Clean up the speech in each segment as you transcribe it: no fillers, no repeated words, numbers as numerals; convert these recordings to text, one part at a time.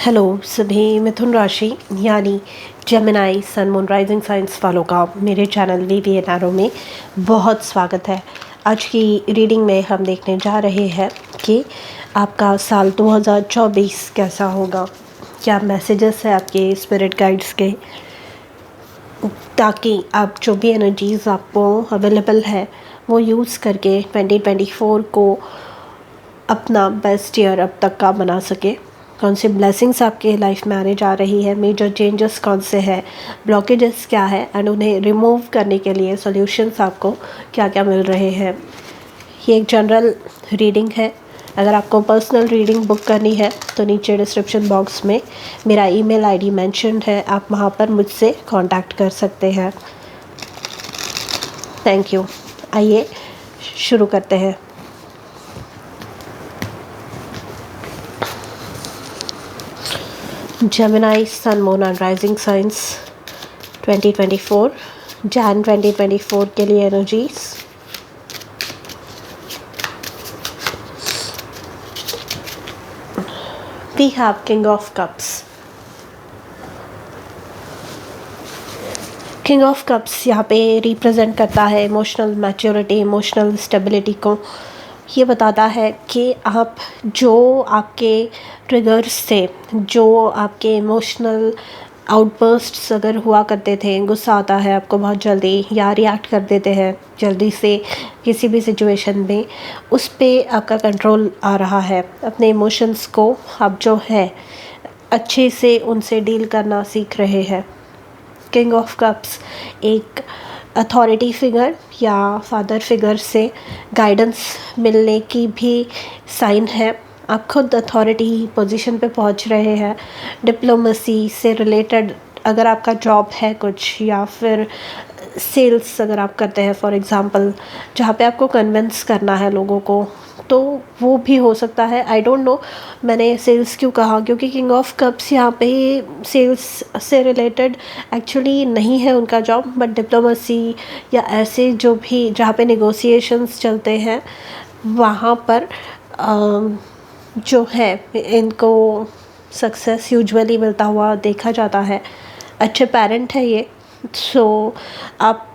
Hello सभी मिथुन राशि यानी Gemini sun moon rising signs वालों का मेरे चैनल वीवी एनारो में बहुत स्वागत है। आज की रीडिंग में हम देखने जा रहे हैं कि आपका साल 2024 कैसा होगा, क्या मैसेजेस है आपके स्पिरिट गाइड्स के, ताकि आप जो भी एनर्जीज़ आपको अवेलेबल है वो यूज़ करके 2024 को अपना बेस्ट ईयर अब तक का बना सके। कौन सी ब्लेसिंग्स आपके लाइफ में आने जा रही है, मेजर चेंजेस कौन से हैं, ब्लॉकेजेस क्या है एंड उन्हें रिमूव करने के लिए सॉल्यूशंस आपको क्या क्या मिल रहे हैं। ये एक जनरल रीडिंग है। अगर आपको पर्सनल रीडिंग बुक करनी है तो नीचे डिस्क्रिप्शन बॉक्स में मेरा ईमेल आईडी मेंशन्ड है, आप वहाँ पर मुझसे कांटेक्ट कर सकते हैं। Thank you. आइए शुरू करते हैं। Gemini Sun Moon and Rising Signs 2024 Jan 2024 के लिए energies. We have King of Cups। King of Cups यहाँ पे रिप्रेजेंट करता है इमोशनल मैच्योरिटी, इमोशनल स्टेबिलिटी को। ये बताता है कि आप जो आपके ट्रिगर्स थे, जो आपके इमोशनल आउटबर्स्ट्स अगर हुआ करते थे, गुस्सा आता है आपको बहुत जल्दी या रिएक्ट कर देते हैं जल्दी से किसी भी सिचुएशन में, उस पे आपका कंट्रोल आ रहा है। अपने इमोशंस को आप जो है अच्छे से उनसे डील करना सीख रहे हैं। किंग ऑफ कप्स एक अथॉरिटी फिगर या फादर फिगर से गाइडेंस मिलने की भी साइन है। आप खुद अथॉरिटी पोजीशन पे पहुंच रहे हैं। डिप्लोमेसी से रिलेटेड अगर आपका जॉब है कुछ, या फिर सेल्स अगर आप करते हैं फॉर एग्ज़ाम्पल, जहाँ पे आपको कन्विंस करना है लोगों को, तो वो भी हो सकता है। आई डोंट नो मैंने सेल्स क्यों कहा, क्योंकि किंग ऑफ कप्स यहाँ पे सेल्स से रिलेटेड एक्चुअली नहीं है उनका जॉब, बट डिप्लोमेसी या ऐसे जो भी जहाँ पे नेगोशिएशंस चलते हैं वहाँ पर जो है इनको सक्सेस यूजुअली मिलता हुआ देखा जाता है। अच्छे पेरेंट है ये। सो आप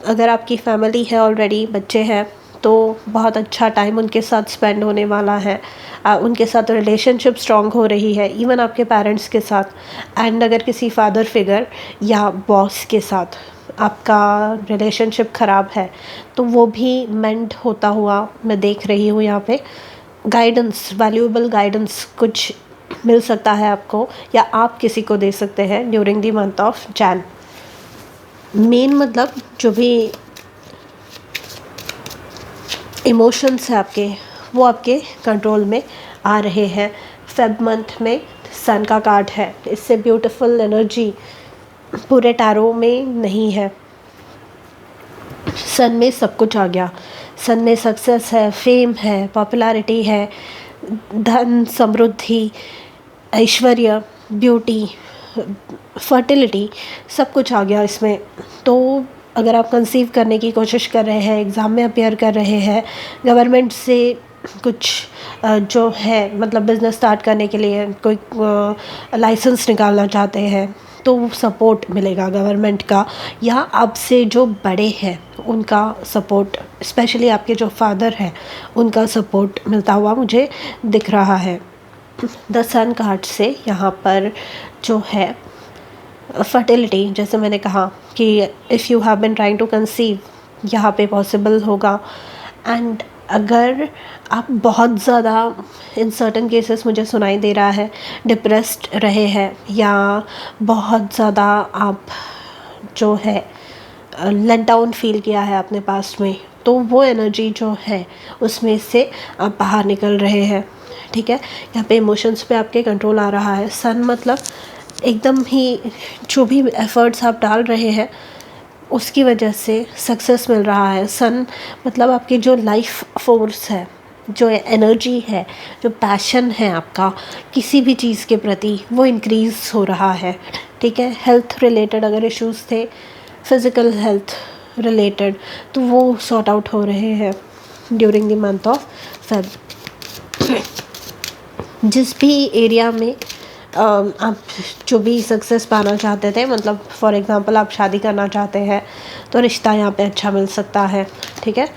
अगर आपकी फैमिली है, ऑलरेडी बच्चे हैं, तो बहुत अच्छा टाइम उनके साथ स्पेंड होने वाला है। उनके साथ रिलेशनशिप स्ट्रॉन्ग हो रही है, इवन आपके पेरेंट्स के साथ। एंड अगर किसी फादर फिगर या बॉस के साथ आपका रिलेशनशिप ख़राब है तो वो भी मेंड होता हुआ मैं देख रही हूँ यहाँ पे। गाइडेंस, वैल्यूएबल गाइडेंस कुछ मिल सकता है आपको, या आप किसी को दे सकते हैं during the month of Jain. Main मतलब जो भी इमोशंस है आपके, वो आपके कंट्रोल में आ रहे हैं। फेब मंथ में सन का कार्ड है, इससे ब्यूटीफुल एनर्जी पूरे टैरो में नहीं है। सन में सब कुछ आ गया। सन में सक्सेस है, फेम है, पॉपुलैरिटी है, धन, समृद्धि, ऐश्वर्य, ब्यूटी, फर्टिलिटी, सब कुछ आ गया इसमें। तो अगर आप कंसीव करने की कोशिश कर रहे हैं, एग्ज़ाम में अपीयर कर रहे हैं, गवर्नमेंट से कुछ जो है मतलब बिज़नेस स्टार्ट करने के लिए कोई लाइसेंस निकालना चाहते हैं, तो सपोर्ट मिलेगा गवर्नमेंट का, या आपसे जो बड़े हैं उनका सपोर्ट, स्पेशली आपके जो फादर हैं उनका सपोर्ट मिलता हुआ मुझे दिख रहा है। द सन कार्ड से यहाँ पर जो है फर्टिलिटी, जैसे मैंने कहा कि if you have been trying to conceive, यहाँ पे पॉसिबल होगा। एंड अगर आप बहुत ज़्यादा, इन सर्टन केसेस मुझे सुनाई दे रहा है, डिप्रेस्ड रहे हैं, या बहुत ज़्यादा आप जो है लेट डाउन फील किया है अपने पास्ट में, तो वो एनर्जी जो है उसमें से आप बाहर निकल रहे हैं। ठीक है, यहाँ पे इमोशंस पे आपके कंट्रोल आ रहा है। सन मतलब एकदम ही जो भी एफ़र्ट्स आप डाल रहे हैं उसकी वजह से सक्सेस मिल रहा है। सन मतलब आपकी जो लाइफ फोर्स है, जो एनर्जी है, जो पैशन है आपका किसी भी चीज़ के प्रति, वो इंक्रीज़ हो रहा है। ठीक है, हेल्थ रिलेटेड अगर इश्यूज़ थे, फिज़िकल हेल्थ रिलेटेड, तो वो सॉर्ट आउट हो रहे हैं during the month of Feb. जिस भी एरिया में आप जो भी सक्सेस पाना चाहते थे, मतलब फॉर एग्जांपल आप शादी करना चाहते हैं तो रिश्ता यहाँ पे अच्छा मिल सकता है, ठीक है।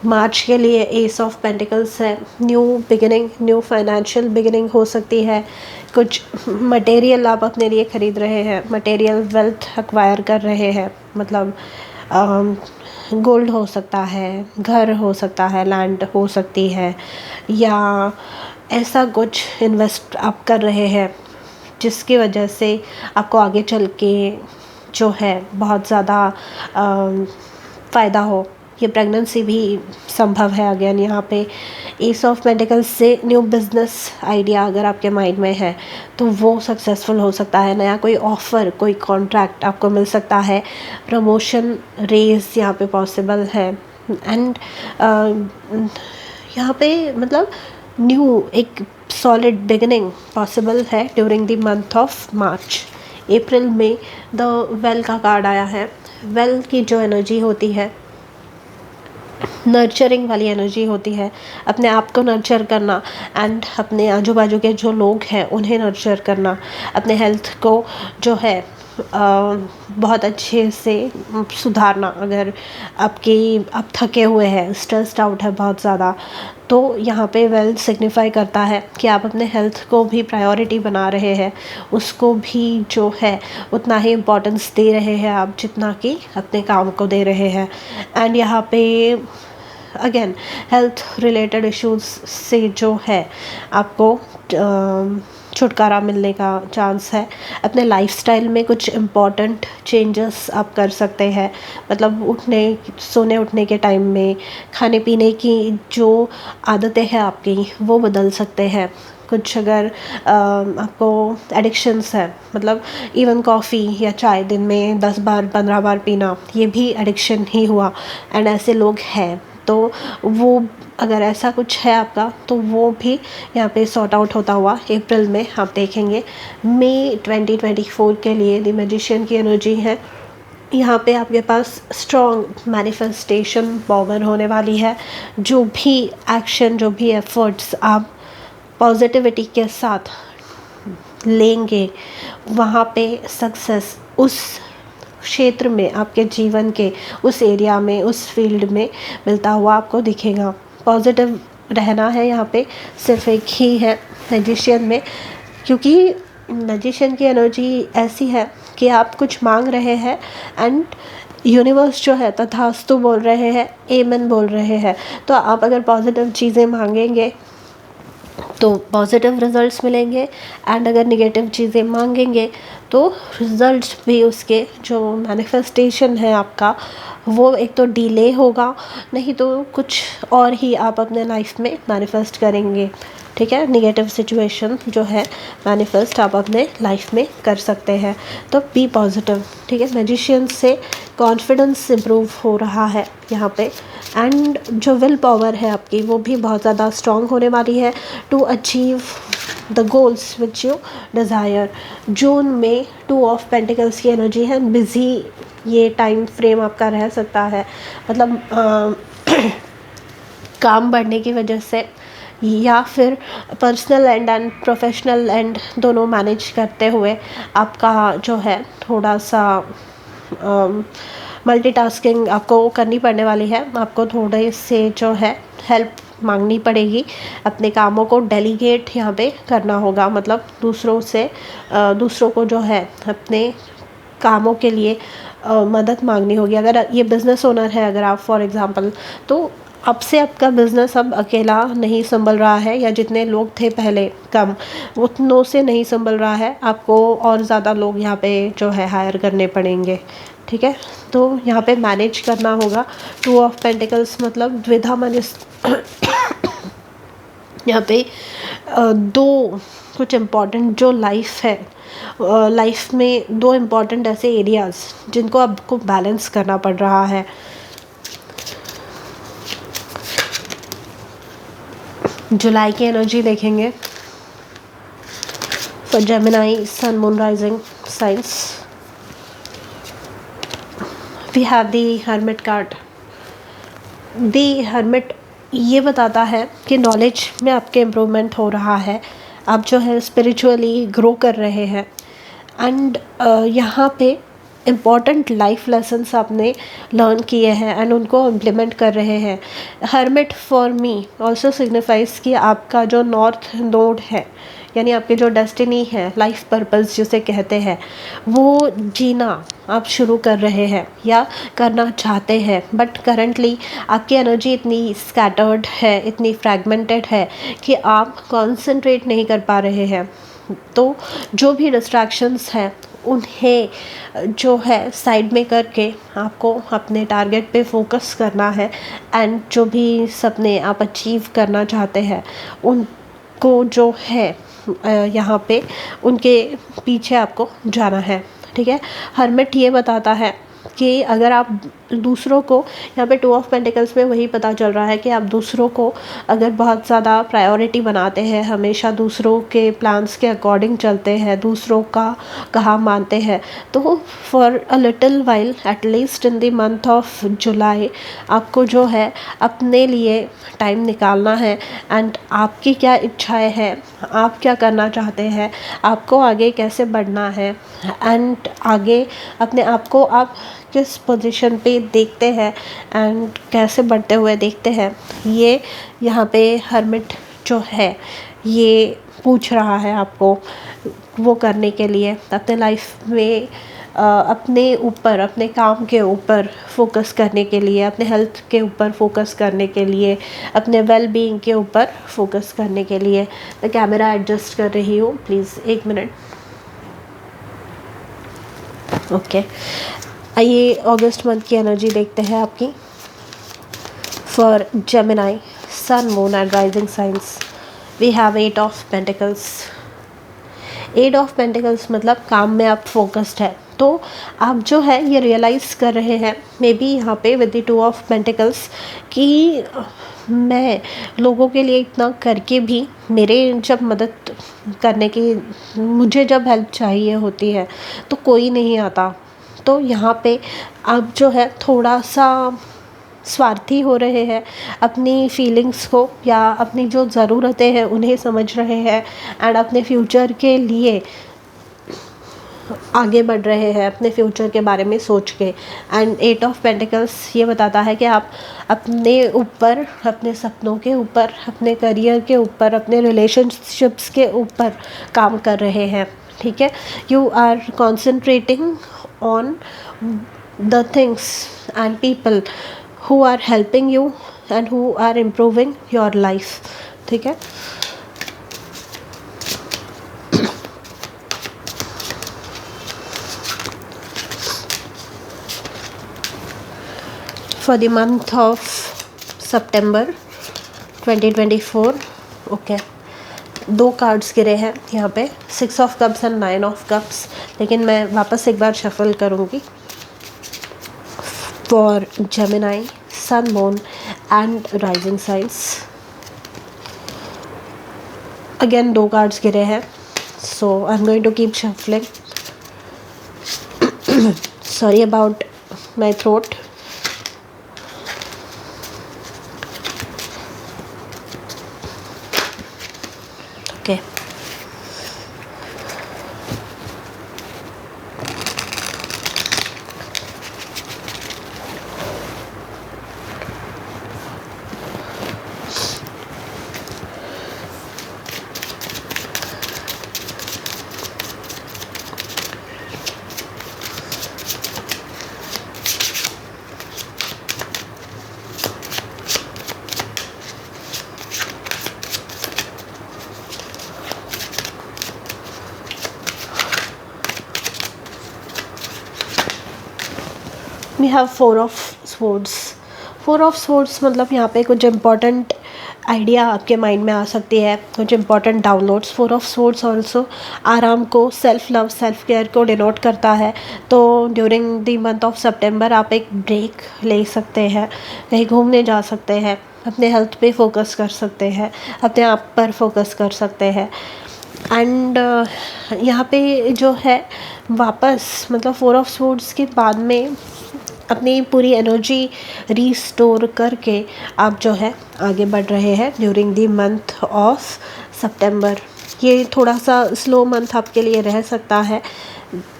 मार्च के लिए एस ऑफ पेंटिकल्स है, new beginning, new financial beginning हो सकती है। कुछ मटेरियल आप अपने लिए ख़रीद रहे हैं, मटेरियल वेल्थ एक्वायर कर रहे हैं, मतलब गोल्ड हो सकता है, घर हो सकता है, लैंड हो सकती है, या ऐसा कुछ इन्वेस्ट आप कर रहे हैं जिसकी वजह से आपको आगे चल के जो है बहुत ज़्यादा फ़ायदा हो। ये प्रेगनेंसी भी संभव है। अगेन यहाँ पे एस ऑफ पेंटिकल्स से न्यू बिजनेस आइडिया अगर आपके माइंड में है तो वो सक्सेसफुल हो सकता है। नया कोई ऑफ़र, कोई कॉन्ट्रैक्ट आपको मिल सकता है। प्रमोशन, रेज यहाँ पे पॉसिबल है। एंड यहाँ पे मतलब न्यू एक सॉलिड बिगिनिंग पॉसिबल है during the month of March. April में द वेल का कार्ड आया है। वेल की जो एनर्जी होती है, नर्चरिंग वाली एनर्जी होती है, अपने आप को नर्चर करना एंड अपने आजू बाजू के जो लोग हैं उन्हें नर्चर करना, अपने हेल्थ को जो है बहुत अच्छे से सुधारना। अगर आप थके हुए हैं, स्ट्रेस्ड आउट है बहुत ज़्यादा, तो यहाँ पे वेल सिग्निफाई करता है कि आप अपने हेल्थ को भी प्रायोरिटी बना रहे हैं, उसको भी जो है उतना ही इम्पोर्टेंस दे रहे हैं आप जितना कि अपने काम को दे रहे हैं। एंड यहाँ पे अगेन हेल्थ रिलेटेड इश्यूज से जो है आपको छुटकारा मिलने का चांस है। अपने लाइफस्टाइल में कुछ इम्पॉर्टेंट चेंजेस आप कर सकते हैं, मतलब सोने उठने के टाइम में खाने पीने की जो आदतें हैं आपकी वो बदल सकते हैं। कुछ अगर आपको एडिक्शंस है, मतलब इवन कॉफ़ी या चाय दिन में 10 बार 15 बार पीना, ये भी एडिक्शन ही हुआ। एंड ऐसे लोग हैं, तो वो अगर ऐसा कुछ है आपका तो वो भी यहाँ पे सॉर्ट आउट होता हुआ अप्रैल में आप देखेंगे। मई 2024 के लिए द मैजिशियन की एनर्जी है। यहाँ पे आपके पास स्ट्रॉन्ग मैनिफेस्टेशन पावर होने वाली है। जो भी एक्शन, जो भी एफर्ट्स आप पॉजिटिविटी के साथ लेंगे, वहाँ पे सक्सेस उस क्षेत्र में, आपके जीवन के उस एरिया में, उस फील्ड में मिलता हुआ आपको दिखेगा। पॉजिटिव रहना है यहाँ पे, सिर्फ एक ही है मैजिशियन में, क्योंकि मैजिशियन की एनर्जी ऐसी है कि आप कुछ मांग रहे हैं एंड यूनिवर्स जो है तथास्तु बोल रहे हैं, आमीन बोल रहे हैं। तो आप अगर पॉजिटिव चीज़ें मांगेंगे तो पॉजिटिव रिजल्ट्स मिलेंगे, एंड अगर निगेटिव चीज़ें मांगेंगे तो रिजल्ट्स भी उसके जो मैनिफेस्टेशन है आपका, वो एक तो डिले होगा, नहीं तो कुछ और ही आप अपने लाइफ में मैनिफेस्ट करेंगे, ठीक है। निगेटिव सिचुएशन जो है मैनिफेस्ट आप अपने लाइफ में कर सकते हैं। तो बी पॉजिटिव, ठीक है। मैजिशियन से कॉन्फिडेंस इम्प्रूव हो रहा है यहाँ पे, एंड जो विल पावर है आपकी वो भी बहुत ज़्यादा स्ट्रॉन्ग होने वाली है to achieve the goals which you desire. June में 2 ऑफ पेंटिकल्स की एनर्जी है। बिज़ी ये टाइम फ्रेम आपका रह सकता है, मतलब काम बढ़ने की वजह से, या फिर पर्सनल एंड प्रोफेशनल एंड दोनों मैनेज करते हुए आपका जो है थोड़ा सा मल्टीटास्किंग आपको करनी पड़ने वाली है। आपको थोड़े से जो है हेल्प मांगनी पड़ेगी, अपने कामों को डेलीगेट यहाँ पे करना होगा, मतलब दूसरों को जो है अपने कामों के लिए मदद मांगनी होगी। अगर ये बिज़नेस ओनर है, अगर आप फॉर एग्ज़ाम्पल, तो अब से आपका बिज़नेस अब अकेला नहीं संभल रहा है, या जितने लोग थे पहले कम, उतनों से नहीं संभल रहा है, आपको और ज़्यादा लोग यहाँ पे जो है हायर करने पड़ेंगे, ठीक है। तो यहाँ पे मैनेज करना होगा। 2 ऑफ पेंटिकल्स मतलब द्विधा यहाँ पे दो कुछ इम्पॉर्टेंट जो लाइफ है, लाइफ में 2 इम्पॉर्टेंट ऐसे एरियाज़ जिनको आपको बैलेंस करना पड़ रहा है। जुलाई की एनर्जी देखेंगे for Gemini sun moon rising signs. We have the hermit card. The hermit ये बताता है कि नॉलेज में आपके इम्प्रूवमेंट हो रहा है, आप जो है स्पिरिचुअली ग्रो कर रहे हैं। एंड यहाँ पे इम्पॉर्टेंट लाइफ लेसन्स आपने लर्न किए हैं एंड उनको इम्प्लीमेंट कर रहे हैं। Hermit for me also signifies कि आपका जो नॉर्थ नोड है, यानी आपकी जो डेस्टिनी है, लाइफ पर्पस जिसे कहते हैं, वो जीना आप शुरू कर रहे हैं या करना चाहते हैं। बट करंटली आपकी एनर्जी इतनी स्कैटर्ड है, इतनी फ्रैगमेंटेड है कि आप कॉन्सेंट्रेट नहीं कर पा रहे हैं। तो जो भी डिस्ट्रैक्शंस हैं उन्हें जो है साइड में करके आपको अपने टारगेट पे फोकस करना है। एंड जो भी सपने आप अचीव करना चाहते हैं उनको जो है यहाँ पे उनके पीछे आपको जाना है। ठीक है। हर्मिट ये बताता है कि अगर आप दूसरों को, यहाँ पे 2 ऑफ पेंटिकल्स में वही पता चल रहा है कि आप दूसरों को अगर बहुत ज़्यादा प्रायोरिटी बनाते हैं, हमेशा दूसरों के प्लान्स के अकॉर्डिंग चलते हैं, दूसरों का कहा मानते हैं, तो for a little while at least in the month of July आपको जो है अपने लिए टाइम निकालना है। एंड आपकी क्या इच्छाएं हैं, आप क्या करना चाहते हैं, आपको आगे कैसे बढ़ना है, एंड आगे अपने आप को आप किस पोजीशन पे देखते हैं एंड कैसे बढ़ते हुए देखते हैं, ये यहाँ पे हर्मिट जो है ये पूछ रहा है आपको वो करने के लिए। अपने लाइफ में अपने ऊपर, अपने काम के ऊपर फोकस करने के लिए, अपने हेल्थ के ऊपर फोकस करने के लिए, अपने वेल बीइंग के ऊपर फोकस करने के लिए। मैं कैमरा एडजस्ट कर रही हूँ, प्लीज़ 1 मिनट। ओके, आइए अगस्त मंथ की एनर्जी देखते हैं आपकी for Gemini, sun, moon and rising signs. We have 8 of pentacles. 8 of pentacles मतलब काम में आप फोकस्ड है, तो आप जो है ये रियलाइज़ कर रहे हैं मे बी यहाँ पे विद द 2 ऑफ पेंटिकल्स कि मैं लोगों के लिए इतना करके भी मेरे जब मदद करने की, मुझे जब हेल्प चाहिए होती है तो कोई नहीं आता। तो यहाँ पे आप जो है थोड़ा सा स्वार्थी हो रहे हैं, अपनी फीलिंग्स को या अपनी जो ज़रूरतें हैं उन्हें समझ रहे हैं एंड अपने फ्यूचर के लिए आगे बढ़ रहे हैं, अपने फ्यूचर के बारे में सोच के। एंड 8 ऑफ पेंटिकल्स ये बताता है कि आप अपने ऊपर, अपने सपनों के ऊपर, अपने करियर के ऊपर, अपने रिलेशनशिप्स के ऊपर काम कर रहे हैं। ठीक है। You are concentrating on the things and people who are helping you and who are improving your life। ठीक है। for the month of September 2024। Okay, 2 cards गिरे हैं यहाँ पे, 6 of cups and 9 of cups, लेकिन मैं वापस एक बार शफल करूँगी for Gemini, Sun, Moon and Rising signs। Again 2 cards गिरे हैं, so I'm going to keep shuffling। Sorry about my throat। Okay। We have 4 of swords. 4 of swords मतलब यहाँ पे कुछ इम्पॉर्टेंट आइडिया आपके माइंड में आ सकती है, कुछ important downloads. 4 of swords also आराम को, सेल्फ लव, सेल्फ केयर को डिनोट करता है। तो ड्यूरिंग द मंथ ऑफ सितंबर आप एक ब्रेक ले सकते हैं, कहीं घूमने जा सकते हैं, अपने हेल्थ पे फोकस कर सकते हैं, अपने आप पर फोकस कर सकते हैं। एंड यहाँ पे जो है वापस मतलब 4 ऑफ स्वॉर्ड्स के बाद में अपनी पूरी एनर्जी रीस्टोर करके आप जो है आगे बढ़ रहे हैं ड्यूरिंग द मंथ ऑफ सितंबर। ये थोड़ा सा स्लो मंथ आपके लिए रह सकता है,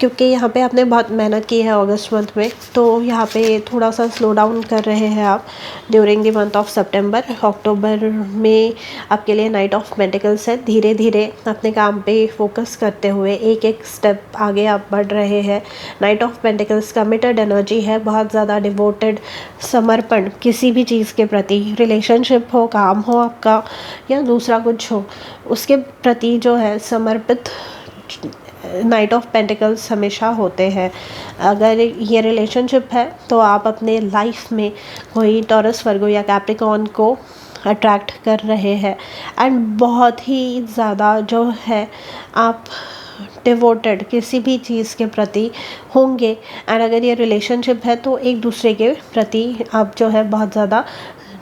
क्योंकि यहाँ पे आपने बहुत मेहनत की है अगस्त मंथ में, तो यहाँ पे थोड़ा सा स्लो डाउन कर रहे हैं आप ड्यूरिंग द मंथ ऑफ सितंबर। अक्टूबर में आपके लिए नाइट ऑफ पेंटिकल्स है। धीरे धीरे अपने काम पे फोकस करते हुए एक एक स्टेप आगे आप बढ़ रहे हैं। Night of pentacles committed energy है, बहुत ज़्यादा डिवोटेड, समर्पण किसी भी चीज़ के प्रति, रिलेशनशिप हो, काम हो आपका या दूसरा कुछ हो, उसके प्रति जो है समर्पित नाइट ऑफ पेंटिकल्स हमेशा होते हैं। अगर ये रिलेशनशिप है तो आप अपने लाइफ में कोई टॉरस, वर्गो या कैप्रिकॉर्न को अट्रैक्ट कर रहे हैं एंड बहुत ही ज़्यादा जो है आप डिवोटेड किसी भी चीज़ के प्रति होंगे। एंड अगर ये रिलेशनशिप है तो एक दूसरे के प्रति आप जो है बहुत ज़्यादा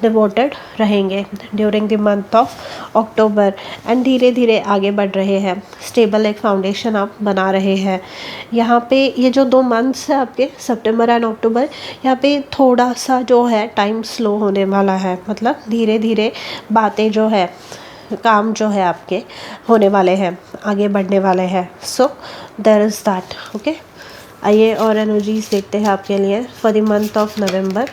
डिवोटेड रहेंगे during the month of October. And धीरे धीरे आगे बढ़ रहे हैं, स्टेबल एक फाउंडेशन आप बना रहे हैं। यहाँ पे ये जो 2 मंथ्स है आपके, सितंबर एंड अक्टूबर, यहाँ पे थोड़ा सा जो है टाइम स्लो होने वाला है, मतलब धीरे धीरे बातें जो है, काम जो है आपके होने वाले हैं, आगे बढ़ने वाले हैं। So there is that. Okay, आइए और एनर्जीज देखते हैं आपके लिए for the month of November.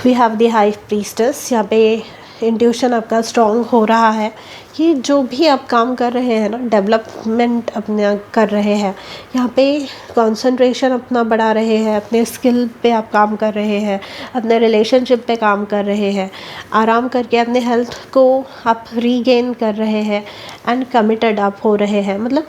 We have the high priestess. यहाँ पे इंट्यूशन आपका स्ट्रॉन्ग हो रहा है कि जो भी आप काम कर रहे हैं ना, डेवलपमेंट अपना कर रहे हैं, यहाँ पे कंसंट्रेशन अपना बढ़ा रहे हैं, अपने स्किल पे आप काम कर रहे हैं, अपने रिलेशनशिप पे काम कर रहे हैं, आराम करके अपने हेल्थ को आप रीगेन कर रहे हैं एंड कमिटेड आप हो रहे हैं। मतलब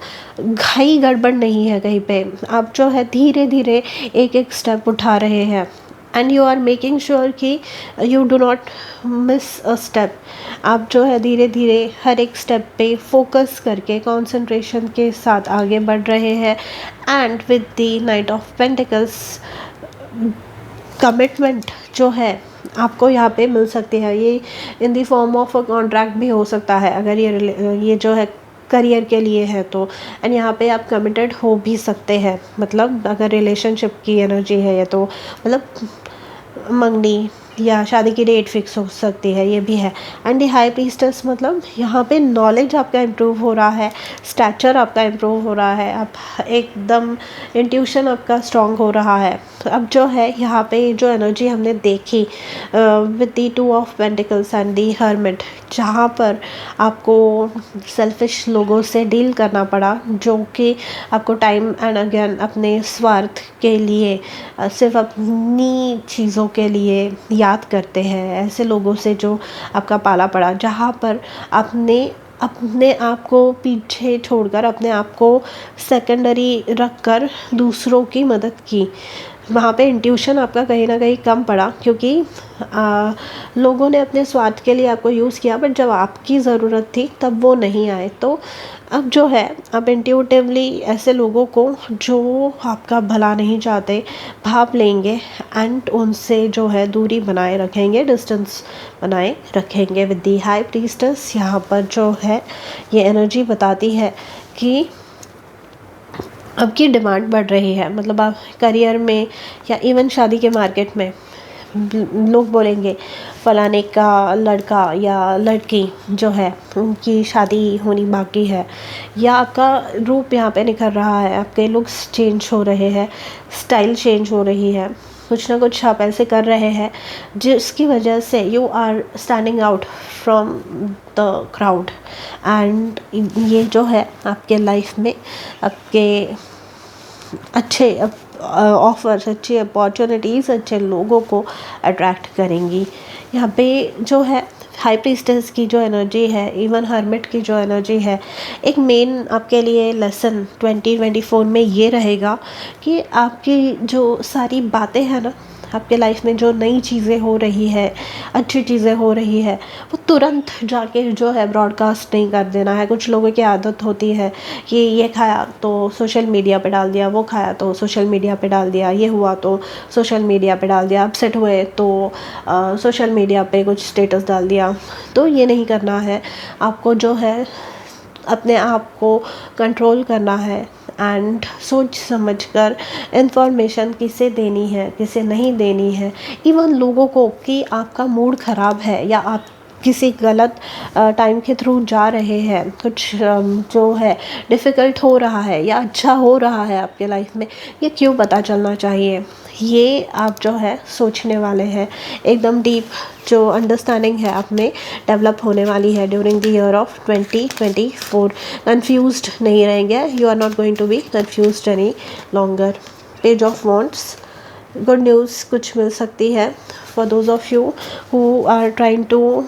घाई गड़बड़ नहीं है कहीं पे, आप जो है धीरे धीरे एक एक स्टेप उठा रहे हैं and you are making sure कि you do not miss a step. आप जो है धीरे धीरे हर एक स्टेप पे फोकस करके कंसंट्रेशन के साथ आगे बढ़ रहे हैं and with the night of pentacles commitment जो है आपको यहाँ पे मिल सकती है। ये in the form of a contract भी हो सकता है अगर ये जो है करियर के लिए है तो। एंड यहाँ पे आप कमिटेड हो भी सकते हैं, मतलब अगर रिलेशनशिप की एनर्जी है ये तो मतलब मंगनी या शादी की डेट फिक्स हो सकती है, ये भी है। एंड दी हाई प्रीस्टेस मतलब यहाँ पे नॉलेज आपका इम्प्रूव हो रहा है, स्टैचर आपका इम्प्रूव हो रहा है, आप एकदम इंट्यूशन आपका स्ट्रॉन्ग हो रहा है। तो अब जो है यहाँ पे जो एनर्जी हमने देखी with the 2 of pentacles and the hermit, जहाँ पर आपको सेल्फिश लोगों से डील करना पड़ा, जो कि आपको टाइम एंड अगेन अपने स्वार्थ के लिए सिर्फ अपनी चीज़ों के लिए याद करते हैं, ऐसे लोगों से जो आपका पाला पड़ा, जहाँ पर आपने अपने आप को पीछे छोड़कर अपने आप को सेकेंडरी रखकर दूसरों की मदद की। वहाँ पे इंट्यूशन आपका कहीं ना कहीं कम पड़ा, क्योंकि लोगों ने अपने स्वार्थ के लिए आपको यूज़ किया, बट जब आपकी ज़रूरत थी तब वो नहीं आए। तो अब जो है आप इंट्यूटिवली ऐसे लोगों को जो आपका भला नहीं चाहते भाप लेंगे एंड उनसे जो है दूरी बनाए रखेंगे, डिस्टेंस बनाए रखेंगे विद दी हाई प्रीस्टेस। यहाँ पर जो है ये एनर्जी बताती है कि आपकी डिमांड बढ़ रही है, मतलब आप करियर में या इवन शादी के मार्केट में लोग बोलेंगे फलाने का लड़का या लड़की जो है उनकी शादी होनी बाकी है, या आपका रूप यहाँ पे निखर रहा है, आपके लुक्स चेंज हो रहे हैं, स्टाइल चेंज हो रही है, कुछ ना कुछ आप ऐसे कर रहे हैं जिसकी वजह से you are standing out from the crowd. And ये जो है आपके लाइफ में आपके अच्छे ऑफर्स, अच्छी अपॉर्चुनिटीज़, अच्छे लोगों को अट्रैक्ट करेंगी। यहाँ पे जो है हाई प्रीस्टेस की जो एनर्जी है, इवन हर्मिट की जो एनर्जी है, एक मेन आपके लिए लेसन 2024 में ये रहेगा कि आपकी जो सारी बातें हैं ना, आपके लाइफ में जो नई चीज़ें हो रही है, अच्छी चीज़ें हो रही है, वो तुरंत जाके जो है ब्रॉडकास्ट नहीं कर देना है। कुछ लोगों की आदत होती है कि ये खाया तो सोशल मीडिया पे डाल दिया, वो खाया तो सोशल मीडिया पे डाल दिया, ये हुआ तो सोशल मीडिया पे डाल दिया, अपसेट हुए तो सोशल मीडिया पे कुछ स्टेटस डाल दिया। तो ये नहीं करना है, आपको जो है अपने आप को कंट्रोल करना है एंड सोच समझकर इंफॉर्मेशन किसे देनी है, किसे नहीं देनी है। इवन लोगों को कि आपका मूड ख़राब है या आप किसी गलत टाइम के थ्रू जा रहे हैं, कुछ जो है डिफ़िकल्ट हो रहा है या अच्छा हो रहा है आपके लाइफ में, ये क्यों पता चलना चाहिए। ये आप जो है सोचने वाले हैं, एकदम डीप जो अंडरस्टैंडिंग है आप में डेवलप होने वाली है during the year of 2024। Confused नहीं रहेंगे, you are not going to be confused any longer. Page of wands, good news कुछ मिल सकती है for those of you who are trying to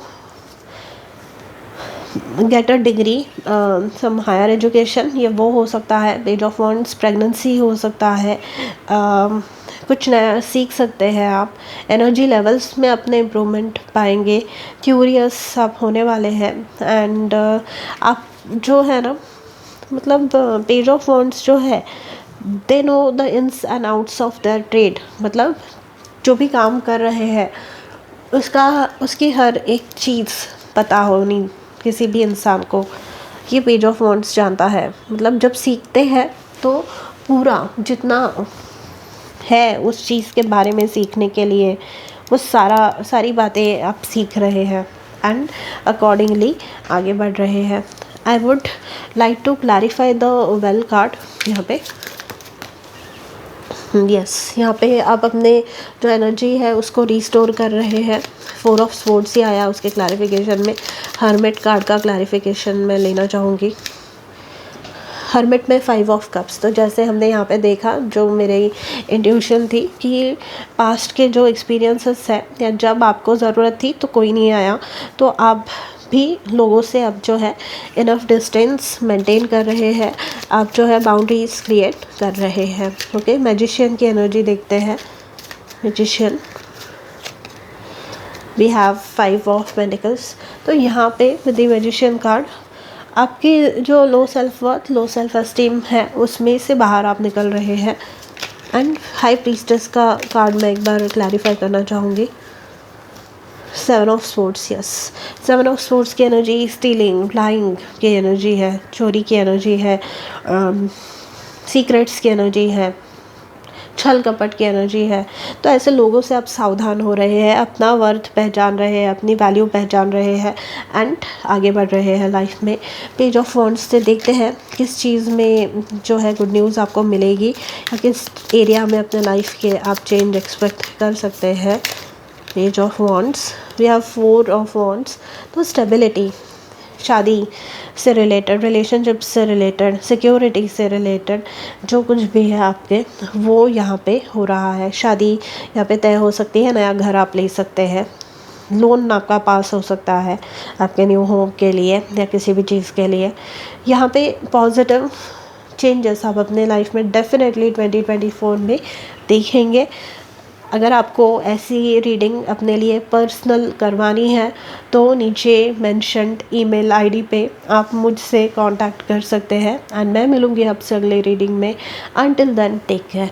get a degree, some higher education, ये वो हो सकता है। पेज ऑफ वॉन्ड्स, प्रेगनेंसी हो सकता है, कुछ नया सीख सकते हैं आप, एनर्जी लेवल्स में अपने इम्प्रूवमेंट पाएंगे, क्यूरियस आप होने वाले हैं। एंड आप जो है ना, मतलब पेज ऑफ वॉन्ड्स जो है, they know the ins and outs of their trade, मतलब जो भी काम कर रहे हैं उसकी हर एक चीज़ पता होनी किसी भी इंसान को, ये पेज ऑफ वॉन्ड्स जानता है। मतलब जब सीखते हैं तो पूरा जितना है उस चीज़ के बारे में सीखने के लिए, वो सारी बातें आप सीख रहे हैं एंड अकॉर्डिंगली आगे बढ़ रहे हैं। I would like to clarify the wheel card यहाँ पे। यहाँ पे आप अपने जो एनर्जी है उसको रिस्टोर कर रहे हैं। 4 ऑफ स्वॉर्ड्स ही आया उसके क्लैरिफिकेशन में। हर्मिट कार्ड का क्लैरिफिकेशन मैं लेना चाहूँगी। हर्मिट में 5 ऑफ कप्स, तो जैसे हमने यहाँ पे देखा, जो मेरी इंट्यूशन थी कि पास्ट के जो एक्सपीरियंसेस है या जब आपको ज़रूरत थी तो कोई नहीं आया, तो आप भी लोगों से अब जो है इनफ डिस्टेंस मेंटेन कर रहे हैं, आप जो है बाउंड्रीज क्रिएट कर रहे हैं। ओके, मैजिशियन की एनर्जी देखते हैं। Magician, we have 5 of pentacles. तो यहाँ पे विद द मैजिशियन कार्ड आपकी जो low self worth, low self esteem है, उसमें से बाहर आप निकल रहे हैं। एंड हाई प्रीस्टेस का कार्ड मैं एक बार क्लैरिफाई करना चाहूँगी। 7 of swords, yes, 7 of swords की एनर्जी स्टीलिंग, लाइंग की एनर्जी है, चोरी की एनर्जी है, सीक्रेट्स की एनर्जी है, छल कपट की एनर्जी है। तो ऐसे लोगों से आप सावधान हो रहे हैं, अपना वर्थ पहचान रहे हैं, अपनी वैल्यू पहचान रहे हैं एंड आगे बढ़ रहे हैं लाइफ में। पेज ऑफ वॉन्ड्स से देखते हैं किस चीज़ में जो है गुड न्यूज़ आपको मिलेगी या किस एरिया में अपने लाइफ के आप चेंज एक्सपेक्ट कर सकते हैं। Page of wands, we have 4 of wands. तो स्टेबिलिटी, शादी से रिलेटेड, रिलेशनशिप से रिलेटेड, सिक्योरिटी से रिलेटेड जो कुछ भी है आपके, वो यहाँ पे हो रहा है। शादी यहाँ पे तय हो सकती है, नया घर आप ले सकते हैं, लोन आपका पास हो सकता है आपके न्यू होम के लिए या किसी भी चीज़ के लिए। यहाँ पे पॉजिटिव चेंजेस आप अपने लाइफ में डेफिनेटली 2024 में देखेंगे। अगर आपको ऐसी रीडिंग अपने लिए पर्सनल करवानी है तो नीचे मेंशन्ड ईमेल आईडी पे आप मुझसे कांटेक्ट कर सकते हैं एंड मैं मिलूँगी आपसे अगले रीडिंग में। Until then take care.